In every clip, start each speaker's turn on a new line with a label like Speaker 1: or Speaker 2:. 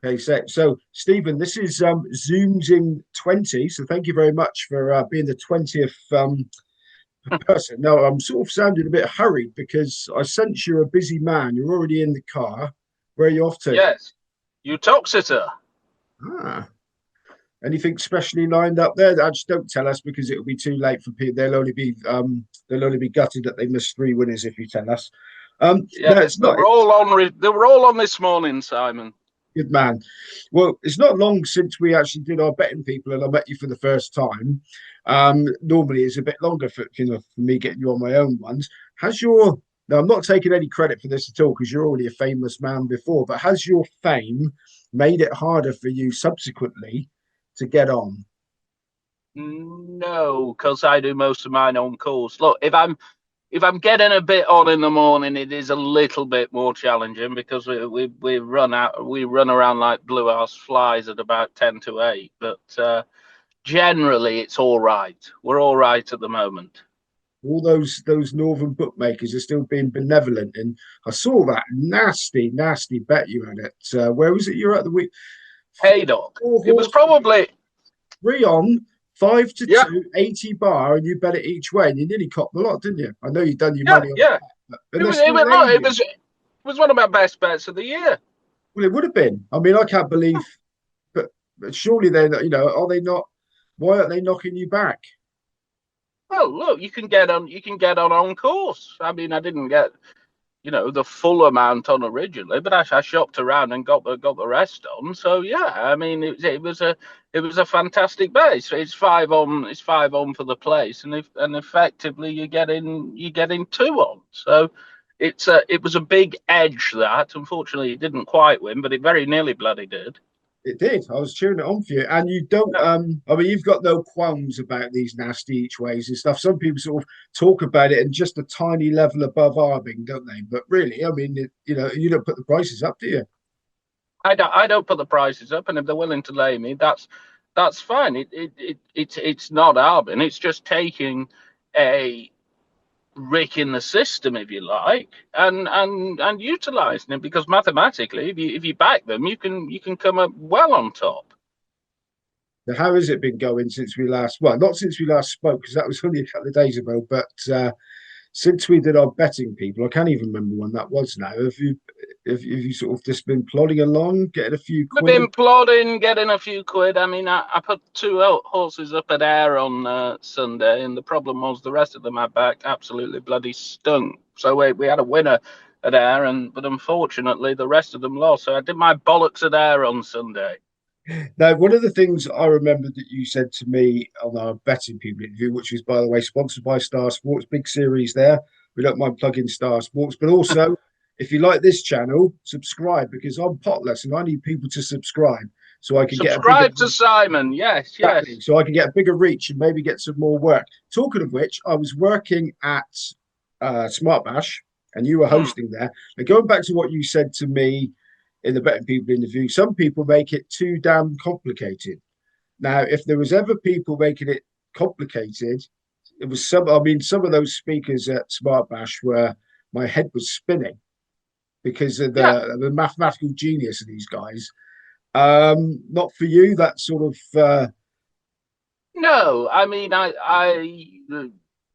Speaker 1: Okay, so Stephen, this is Zooms-In 20. So thank you very much for being the 20th person. Now, I'm sort of sounding a bit hurried because I sense you're a busy man. You're already in the car. Where are you off to?
Speaker 2: Yes, you Toxeter.
Speaker 1: Ah, anything specially lined up there? Just don't tell us because it'll be too late for people. They'll only be gutted that they missed three winners if you tell us.
Speaker 2: Yeah,
Speaker 1: No, it's
Speaker 2: they
Speaker 1: not.
Speaker 2: were all on. They were all on this morning, Simon.
Speaker 1: Good man. Well, it's not long since we actually did our betting people, and I met you for the first time. Normally, it's a bit longer for me getting you on my own ones. Has your Now, I'm not taking any credit for this at all because you're already a famous man before, but has your fame made it harder for you subsequently to get on?
Speaker 2: No, because I do most of mine on course. Look, if I'm getting a bit on in the morning, it is a little bit more challenging because we run around like blue ass flies at about 10 to 8. But generally, it's all right. We're all right at the moment.
Speaker 1: All those northern bookmakers are still being benevolent, and I saw that nasty, nasty bet you had it. Where was it? You're at the week.
Speaker 2: Hey, Doc.
Speaker 1: Four
Speaker 2: It was
Speaker 1: horse
Speaker 2: probably
Speaker 1: three on, five to
Speaker 2: yeah,
Speaker 1: two, 80 bar, and you bet it each way, and you nearly copped the lot, didn't you? I know you've done your
Speaker 2: yeah,
Speaker 1: money on
Speaker 2: yeah.
Speaker 1: that, but
Speaker 2: It
Speaker 1: they're
Speaker 2: was it
Speaker 1: still
Speaker 2: was look,
Speaker 1: laying you.
Speaker 2: it was one of my best bets of the year.
Speaker 1: Well, it would have been. I mean, I can't believe, but surely they're, are they not? Why aren't they knocking you back?
Speaker 2: Well, look, you can get on course. I mean, I didn't get the full amount on originally, but I shopped around and got the rest on. So yeah, I mean, it was a fantastic base. It's 5 on. It's 5 on for the place, and effectively you're getting 2 on. So it was a big edge that. Unfortunately, it didn't quite win, but it very nearly bloody did.
Speaker 1: It did. I was cheering it on for you, and you don't.
Speaker 2: Yeah.
Speaker 1: I mean, you've got no qualms about these nasty each ways and stuff. Some people sort of talk about it in just a tiny level above arbing, don't they? But really, I mean, you don't put the prices up, do you?
Speaker 2: I don't put the prices up, and if they're willing to lay me, that's fine. It's not Albin. It's just taking a rick in the system, if you like, and utilizing it because mathematically, if you back them, you can come up well on top.
Speaker 1: So how has it been going since we last? Well, not since we last spoke because that was only a couple of days ago, but since we did our betting people, I can't even remember when that was now. Have you sort of just been plodding along, getting a few
Speaker 2: We've
Speaker 1: quid?
Speaker 2: been plodding, getting a few quid. I mean, I put two horses up at air on Sunday, and the problem was the rest of them I backed absolutely bloody stunk. So we had a winner at air, but unfortunately the rest of them lost. So I did my bollocks at air on Sunday.
Speaker 1: Now, one of the things I remember that you said to me on our betting people interview, which was, by the way, sponsored by Star Sports, big series there. We don't mind plugging Star Sports, but also, if you like this channel, subscribe because I'm potless and I need people to subscribe so I can get a bigger
Speaker 2: Subscribe to Simon. Yes,
Speaker 1: exactly,
Speaker 2: yes.
Speaker 1: so I can get a bigger reach and maybe get some more work. Talking of which, I was working at Smart Bash and you were
Speaker 2: Hmm.
Speaker 1: hosting there. And going back to what you said to me in the betting people interview, some people make it too damn complicated. Now, if there was ever people making it complicated, it was some. I mean, some of those speakers at Smart Bash where my head was spinning because of
Speaker 2: Yeah.
Speaker 1: the mathematical genius of these guys. Not for you. That sort of
Speaker 2: No, I mean,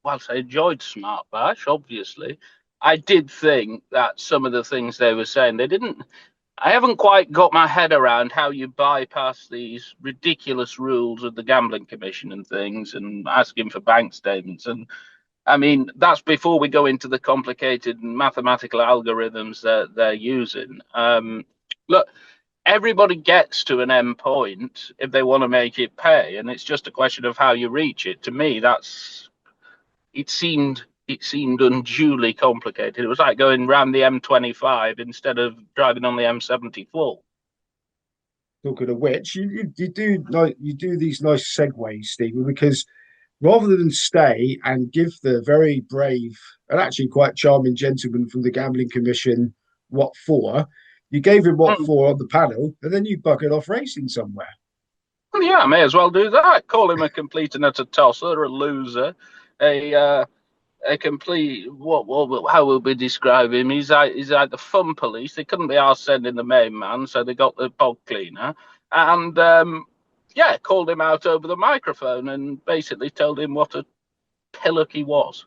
Speaker 2: whilst I enjoyed Smart Bash, obviously, I did think that some of the things they were saying, they didn't. I haven't quite got my head around how you bypass these ridiculous rules of the gambling commission and things, and asking for bank statements. And I mean, that's before we go into the complicated mathematical algorithms that they're using. Look, everybody gets to an end point if they want to make it pay, and it's just a question of how you reach it. To me, it seemed unduly complicated. It was like going round the M25 instead of driving on the M74.
Speaker 1: talking of which, you do these nice segues, Stephen, because rather than stay and give the very brave and actually quite charming gentleman from the gambling commission what for, you gave him what
Speaker 2: Mm.
Speaker 1: for on the panel, and then you buggered off racing somewhere.
Speaker 2: Well, yeah, I may as well do that. Call him a complete and utter tosser, a loser, a a complete how will we describe him? He's like the fun police. They couldn't be asked sending the main man, so they got the bog cleaner, and yeah, called him out over the microphone and basically told him what a pillock he was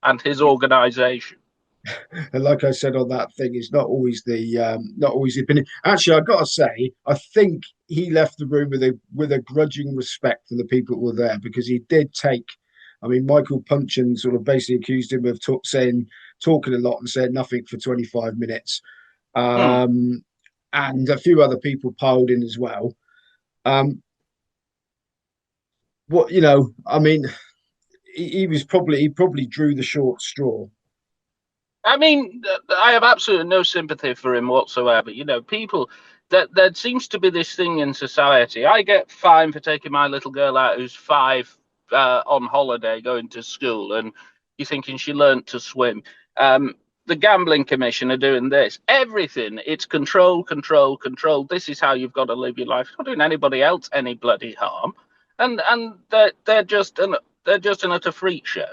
Speaker 2: and his organisation.
Speaker 1: And like I said on that thing, it's not always the opinion. Actually, I got to say, I think he left the room with a grudging respect for the people that were there because he did take. I mean, Michael Punchin sort of basically accused him of talking a lot and saying nothing for 25 minutes,
Speaker 2: Hmm.
Speaker 1: um, and a few other people piled in as well. Um, what you know, I mean, he probably drew the short straw.
Speaker 2: I mean, I have absolutely no sympathy for him whatsoever. You know, people that there seems to be this thing in society. I get fined for taking my little girl out who's 5 on holiday going to school, and you're thinking she learnt to swim. The gambling commission are doing this. Everything. It's control, control, control. This is how you've got to live your life. Not doing anybody else any bloody harm, and they're just an utter freak show.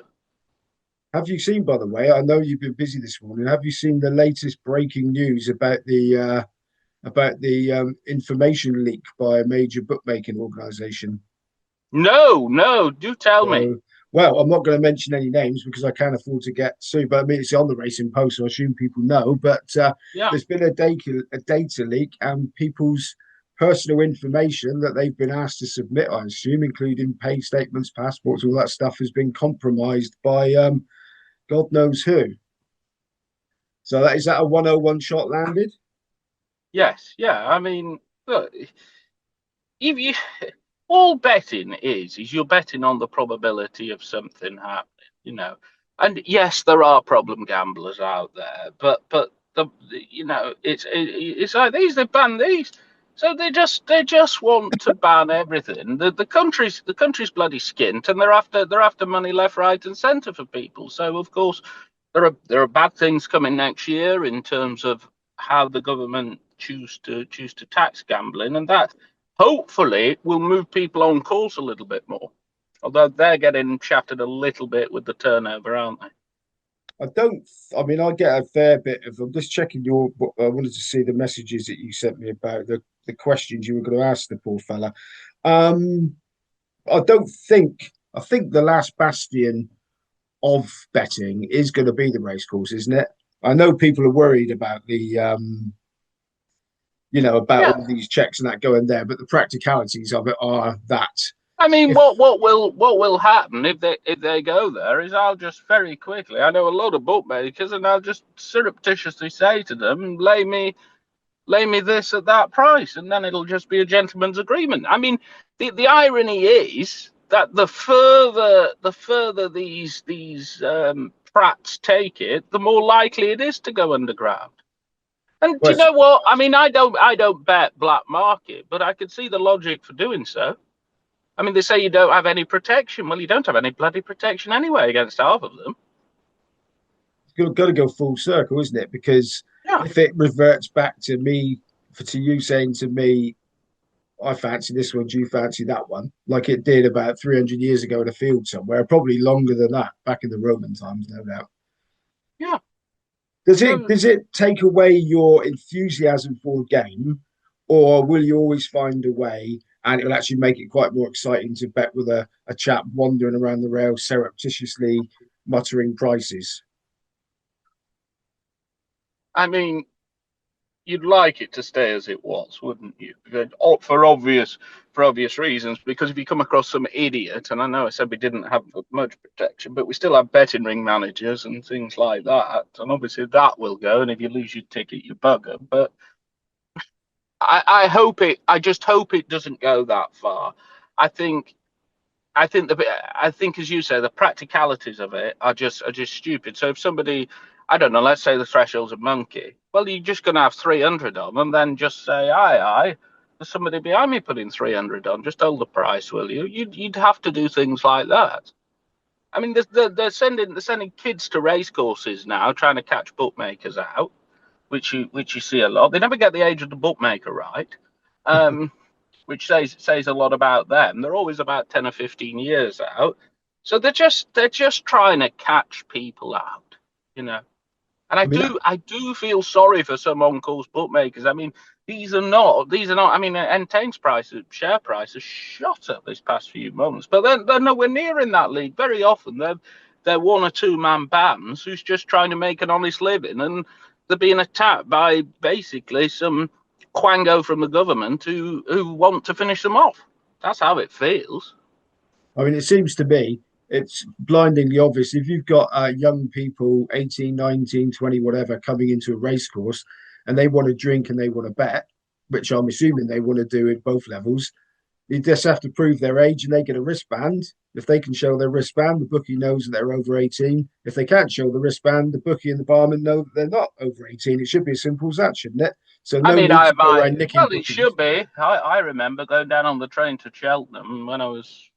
Speaker 1: Have you seen, by the way? I know you've been busy this morning. Have you seen the latest breaking news about the information leak by a major bookmaking organisation?
Speaker 2: No, no. Do tell me.
Speaker 1: So, well, I'm not going to mention any names because I can't afford to get sued. But I mean, it's on the Racing Post, so I assume people know. But
Speaker 2: Yeah.
Speaker 1: there's been a data leak, and people's personal information that they've been asked to submit, I assume, including pay statements, passports, all that stuff, has been compromised by God knows who. So that is that a 101 shot landed?
Speaker 2: Yes, yeah. I mean, look, if you all betting is you're betting on the probability of something happening, you know. And yes, there are problem gamblers out there, but you know it's like these they ban these, so they just want to ban everything. The country's bloody skint, and they're after money left, right, and centre for people. So of course there are bad things coming next year in terms of how the government choose to tax gambling, and that hopefully will move people on course a little bit more. Although they're getting shafted a little bit with the turnover, aren't they?
Speaker 1: I don't. I mean, I get a fair bit of. I'm just checking your. I wanted to see the messages that you sent me about the questions you were going to ask the poor fella. Um, I don't think. I think the last bastion of betting is going to be the racecourse, isn't it? I know people are worried about about
Speaker 2: Yeah.
Speaker 1: all these checks and that going there, but the practicalities of it are that
Speaker 2: I mean,
Speaker 1: if
Speaker 2: what will happen if they go there is I'll just very quickly. I know a lot of bookmakers, and I'll just surreptitiously say to them, lay me this at that price, and then it'll just be a gentleman's agreement. I mean, the irony is that the further these prats take it, the more likely it is to go underground. And do
Speaker 1: well,
Speaker 2: you know what? I mean, I don't bet black market, but I could see the logic for doing so. I mean, they say you don't have any protection. Well, you don't have any bloody protection anyway against half of them.
Speaker 1: it's got to go full circle, isn't it? Because
Speaker 2: Yeah.
Speaker 1: if it reverts back to me, to you saying to me, I fancy this one, do you fancy that one? Like it did about 300 years ago in a field somewhere, probably longer than that, back in the Roman times, no doubt.
Speaker 2: Yeah.
Speaker 1: Does
Speaker 2: So
Speaker 1: it take away your enthusiasm for the game, or will you always find a way and it'll actually make it quite more exciting to bet with a chap wandering around the rails surreptitiously muttering prices?
Speaker 2: I mean, you'd like it to stay as it was, wouldn't you? For obvious reasons. Because if you come across some idiot, and I know I said we didn't have much protection, but we still have betting ring managers and things like that, and obviously that will go. And if you lose your ticket, you bugger. But I hope it. I just hope it doesn't go that far. I think. I think, as you say, the practicalities of it are just stupid. So if somebody, I don't know, let's say the threshold's a monkey, well, you're just going to have 300 on, and then just say, aye, there's somebody behind me putting 300 on. Just hold the price, will you? You'd have to do things like that. I mean, they're sending kids to race courses now, trying to catch bookmakers out, which you see a lot. They never get the age of the bookmaker right. Um, which says a lot about them. They're always about 10 or 15 years out. So they're just trying to catch people out, you know. And
Speaker 1: I mean,
Speaker 2: I do feel sorry for some on-course bookmakers. I mean, these are not. I mean, Entain's share price has shot up this past few months, but they're nowhere near in that league. Very often they're one or two man bands who's just trying to make an honest living, and they're being attacked by basically some quango from the government who want to finish them off. That's how it feels.
Speaker 1: it seems to me it's blindingly obvious. If you've got young people, 18, 19, 20, whatever, coming into a race course and they want to drink and they want to bet, which I'm assuming they want to do at both levels, you just have to prove their age and they get a wristband. If they can show their wristband, the bookie knows that they're over 18. If they can't show the wristband, the bookie and the barman know that they're not over 18. It should be as simple as that, shouldn't it? So
Speaker 2: I
Speaker 1: no
Speaker 2: mean,
Speaker 1: need to go around nicking
Speaker 2: well, it
Speaker 1: bookings.
Speaker 2: should be. I remember going down on the train to Cheltenham when I was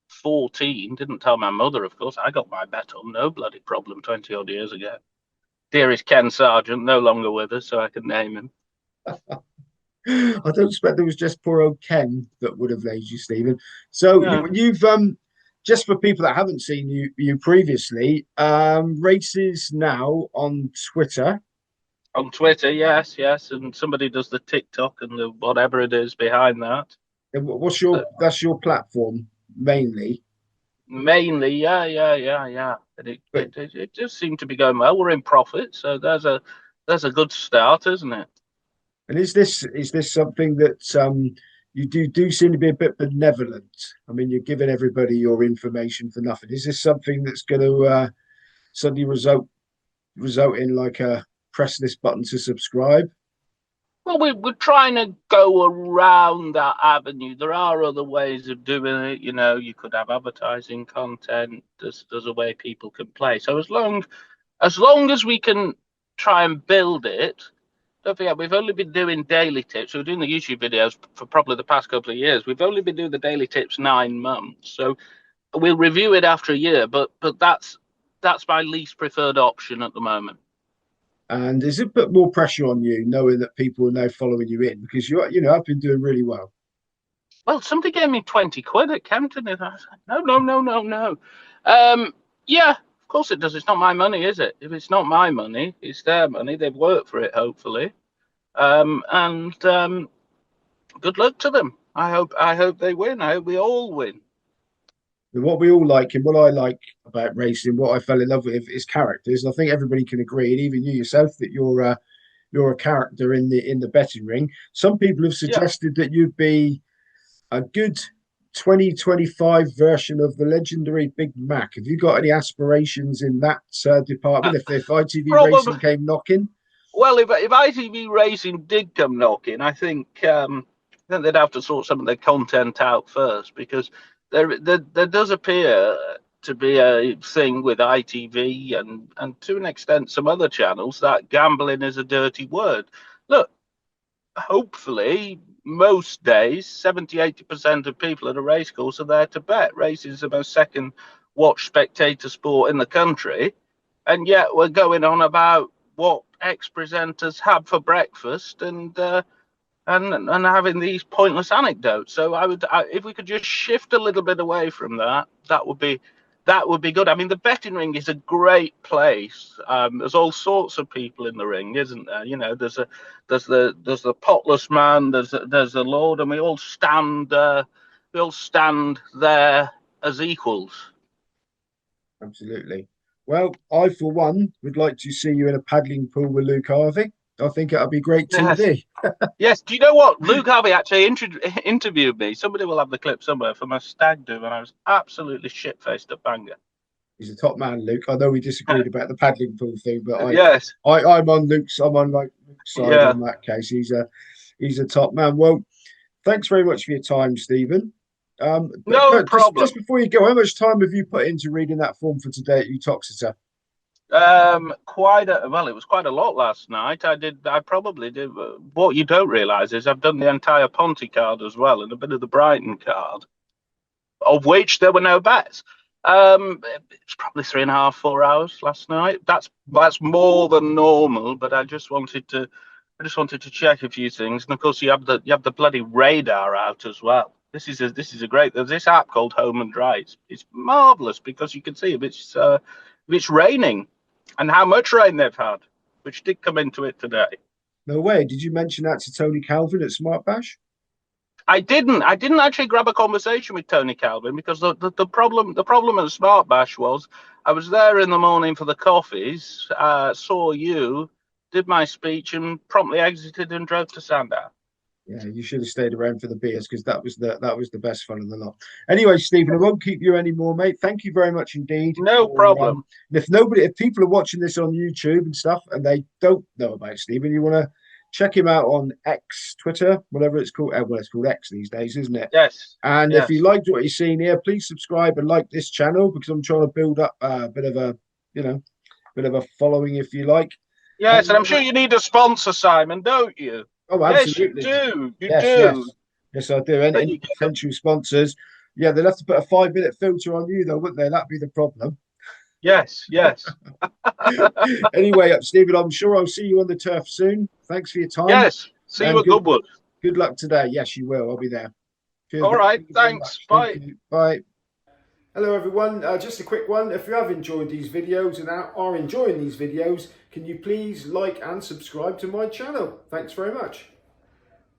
Speaker 2: 14. Didn't tell my mother, of course. I got my bet on, no bloody problem, 20 odd years ago. Dearest Ken Sargent, no longer with us, so I can name him.
Speaker 1: I don't expect there was just poor old Ken that would have laid you, Stephen. So
Speaker 2: No.
Speaker 1: you've just for people that haven't seen you previously, races now on Twitter.
Speaker 2: On Twitter, yes, yes, and somebody does the TikTok and the whatever it is behind that.
Speaker 1: What's your that's your platform mainly?
Speaker 2: Mainly, yeah, yeah, yeah, yeah. And
Speaker 1: But
Speaker 2: it just seemed to be going well. We're in profit, so there's a good start, isn't it?
Speaker 1: and is this something that you do seem to be a bit benevolent? I mean, you're giving everybody your information for nothing. Is this something that's going to suddenly result in like a press this button to subscribe?
Speaker 2: Well, we're trying to go around that avenue. There are other ways of doing it. You know, you could have advertising content. There's a way people can play. So as long as we can try and build it, don't forget we've only been doing daily tips. We're doing the YouTube videos for probably the past couple of years. We've only been doing the daily tips 9 months. So we'll review it after a year, but that's my least preferred option at the moment.
Speaker 1: And is it put more pressure on you knowing that people are now following you in because I've been doing really well.
Speaker 2: Well, somebody gave me 20 quid at Kempton. And I was like, no, no, no, no, no. Yeah, of course it does. It's not my money, is it? If it's not my money, it's their money. They've worked for it, hopefully. And good luck to them. I hope they win. I hope we all win.
Speaker 1: And what we all like and what I like about racing, what I fell in love with is characters. And I think everybody can agree, and even you yourself, that you're a character in the betting ring. Some people have
Speaker 2: Yeah.
Speaker 1: suggested that you'd be a good 2025 version of the legendary Big Mac. Have you got any aspirations in that department? If ITV
Speaker 2: Probably.
Speaker 1: Racing came knocking,
Speaker 2: Well, if ITV Racing did come knocking, I think they'd have to sort some of their content out first because there does appear to be a thing with ITV and to an extent some other channels that gambling is a dirty word. Look, hopefully most days 70-80% of people at a racecourse are there to bet. Racing is the most second watch spectator sport in the country, and yet we're going on about what ex-presenters have for breakfast and having these pointless anecdotes. So if we could just shift a little bit away from that, that would be good. I mean, the betting ring is a great place. There's all sorts of people in the ring, isn't there? You know, there's the potless man, there's the lord, and we all stand there as equals.
Speaker 1: absolutely. Well, I for one would like to see you in a paddling pool with Luke Harvey. I think that'd be great
Speaker 2: Yes.
Speaker 1: TV.
Speaker 2: Yes. Do you know what? Luke Harvey actually interviewed me. Somebody will have the clip somewhere from a stag do, and I was absolutely shit faced at Bangor.
Speaker 1: He's a top man, Luke. I know we disagreed about the paddling pool thing, but
Speaker 2: Yes.
Speaker 1: I'm on like Luke's side
Speaker 2: Yeah.
Speaker 1: on that case. He's a top man. Well, thanks very much for your time, Stephen.
Speaker 2: No
Speaker 1: But just
Speaker 2: problem.
Speaker 1: before you go, how much time have you put into reading that form for today at Utoxeter?
Speaker 2: Well, it was quite a lot last night. I probably did. What you don't realise is I've done the entire Ponty card as well and a bit of the Brighton card, of which there were no bets. It's probably 3.5, 4 hours last night. That's more than normal, but I just wanted to check a few things, and of course you have the bloody radar out as well. this is a great. There's this app called Home and Dry. It's marvelous because you can see if it's raining and how much rain they've had, which did come into it today.
Speaker 1: No way. Did you mention that to Tony Calvin at Smart Bash?
Speaker 2: I didn't. I didn't actually grab a conversation with Tony Calvin because the problem at Smart Bash was I was there in the morning for the coffees, saw you, did my speech, and promptly exited and drove to Sandown.
Speaker 1: Yeah, you should have stayed around for the beers because that was the best fun of the lot. Anyway, Stephen, I won't keep you anymore, mate. Thank you very much indeed.
Speaker 2: No problem.
Speaker 1: If people are watching this on YouTube and stuff and they don't know about Stephen, you want to check him out on X, Twitter, whatever it's called. Well, it's called X these days, isn't it?
Speaker 2: Yes.
Speaker 1: And
Speaker 2: yes.
Speaker 1: If you liked what you've seen here, please subscribe and like this channel because I'm trying to build up a bit of a following, if you like.
Speaker 2: Yes, and I'm sure you need a sponsor, Simon, don't you?
Speaker 1: Oh, absolutely.
Speaker 2: Yes, you do. You
Speaker 1: yes,
Speaker 2: do.
Speaker 1: Yes, I do. Any potential sponsors, yeah, they'll have to put a 5-minute filter on you, though, wouldn't they? That'd be the problem.
Speaker 2: Yes.
Speaker 1: Anyway, Stephen, I'm sure I'll see you on the turf soon. Thanks for your time.
Speaker 2: Yes. See you at Goodwood.
Speaker 1: Good luck today. Yes, you will. I'll be there.
Speaker 2: Cheers, all right. Thanks. Bye.
Speaker 1: Thank you. Bye. Hello everyone, just a quick one. If you have enjoyed these videos and are enjoying these videos, can you please like and subscribe to my channel? Thanks very much.